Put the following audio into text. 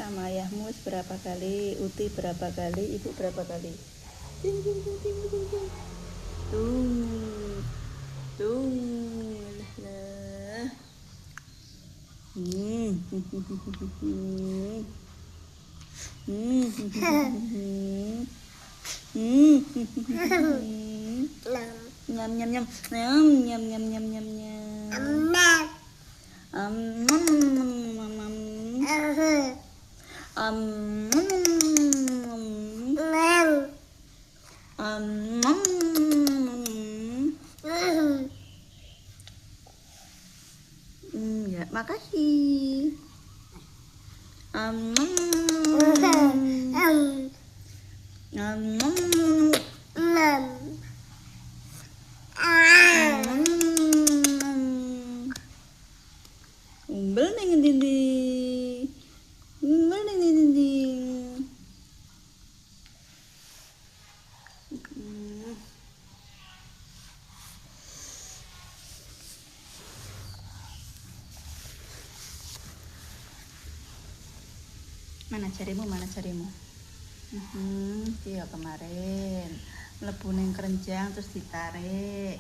sama ayahmu berapa kali, Uti berapa kali, ibu berapa kali. Ting, ting, ting, ting, ting, ting. Tuh, lah. Nyam nyam nyam nyam nyam nyam nyam nyam nyam. Ya, makasih. Umbel ning dindi. Umbel ning dindi. Mana carimu, mana carimu? Iya kemarin mlebu ning kerenjang terus ditarik.